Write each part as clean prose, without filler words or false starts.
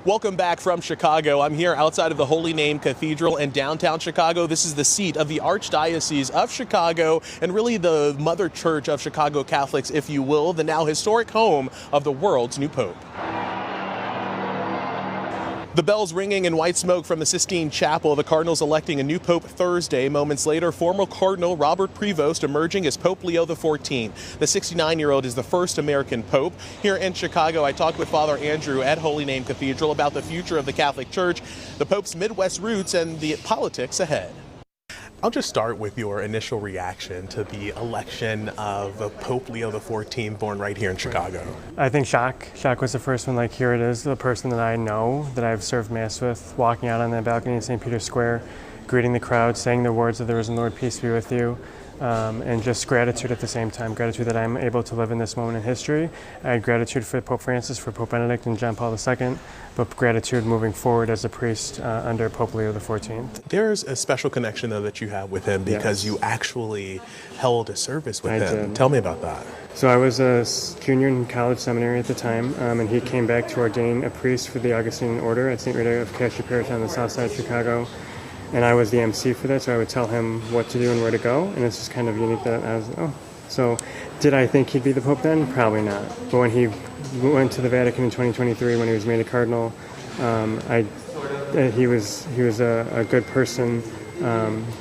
Welcome back from Chicago. I'm here outside of the Holy Name Cathedral in downtown Chicago. This is the seat of the Archdiocese of Chicago and really the mother church of Chicago Catholics, if you will, the now historic home of the world's new pope. The bells ringing in white smoke from the Sistine Chapel, the Cardinals electing a new pope Thursday. Moments later, former Cardinal Robert Prevost emerging as Pope Leo XIV. The 69-year-old is the first American pope. Here in Chicago, I talked with Father Andrew at Holy Name Cathedral about the future of the Catholic Church, the Pope's Midwest roots, and the politics ahead. I'll just start with your initial reaction to the election of Pope Leo XIV, born right here in Chicago. I think shock. Shock was the first one. Like, here it is, the person that I know, that I've served Mass with, walking out on that balcony in St. Peter's Square, greeting the crowd, saying the words of the risen Lord, peace be with you, and just gratitude at the same time. Gratitude that I'm able to live in this moment in history. I had gratitude for Pope Francis, for Pope Benedict, and John Paul II, but gratitude moving forward as a priest under Pope Leo XIV. There's a special connection, though, that you have with him because you actually held a service with him. Did. Tell me about that. So I was a junior in college seminary at the time, and he came back to ordain a priest for the Augustine Order at St. Rita of Cassia Parish on the south side of Chicago. And I was the MC for that, so I would tell him what to do and where to go. And it's just kind of unique that I was, So did I think he'd be the Pope then? Probably not. But when he went to the Vatican in 2023, when he was made a cardinal, he was a good person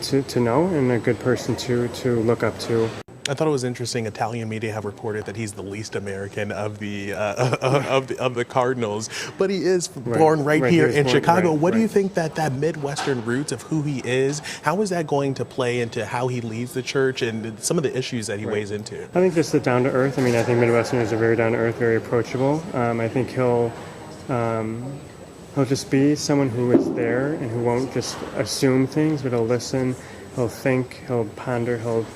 to know and a good person to look up to. I thought it was interesting. Italian media have reported that he's the least American of the Cardinals, but he is born right here in Chicago. What do you think that Midwestern roots of who he is? How is that going to play into how he leads the church and some of the issues that he weighs into? I think just the down to earth. I mean, I think Midwesterners are very down to earth, very approachable. I think he'll just be someone who is there and who won't just assume things, but he'll listen, he'll think, he'll ponder, he'll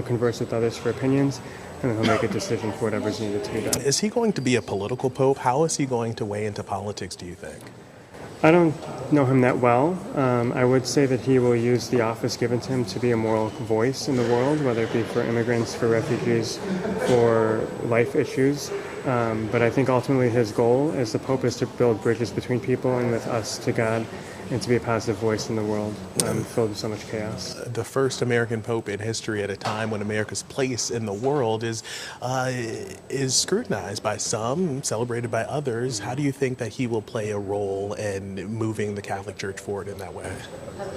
converse with others for opinions, and then he'll make a decision for whatever's needed to be done. Is he going to be a political pope? How is he going to weigh into politics, do you think? I don't know him that well. I would say that he will use the office given to him to be a moral voice in the world, whether it be for immigrants, for refugees, for life issues. But I think ultimately his goal as the Pope is to build bridges between people and with us to God, and to be a positive voice in the world filled with so much chaos. The first American Pope in history at a time when America's place in the world is scrutinized by some, celebrated by others. How do you think that he will play a role in moving the Catholic Church forward in that way?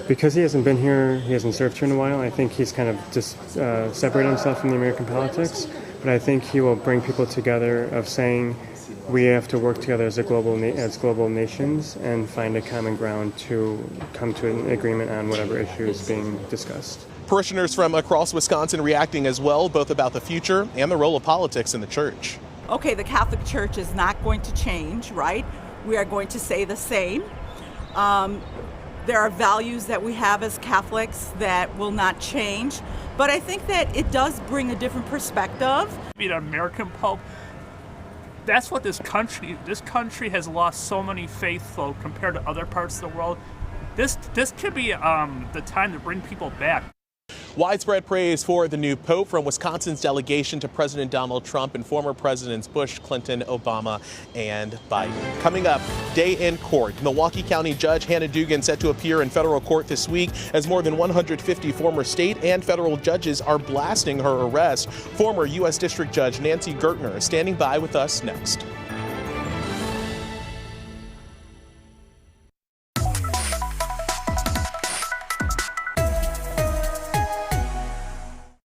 Because he hasn't been here, he hasn't served here in a while, I think he's kind of just separated himself from the American politics. But I think he will bring people together of saying, we have to work together as global nations and find a common ground to come to an agreement on whatever issue is being discussed. Parishioners from across Wisconsin reacting as well, both about the future and the role of politics in the church. Okay, the Catholic Church is not going to change, right? We are going to say the same. There are values that we have as Catholics that will not change, but I think that it does bring a different perspective. Being an American Pope, that's what this country has lost so many faithful compared to other parts of the world. This could be the time to bring people back. Widespread praise for the new pope from Wisconsin's delegation to President Donald Trump and former Presidents Bush, Clinton, Obama, and Biden. Coming up, day in court. Milwaukee County Judge Hannah Dugan set to appear in federal court this week as more than 150 former state and federal judges are blasting her arrest. Former U.S. District Judge Nancy Gertner is standing by with us next.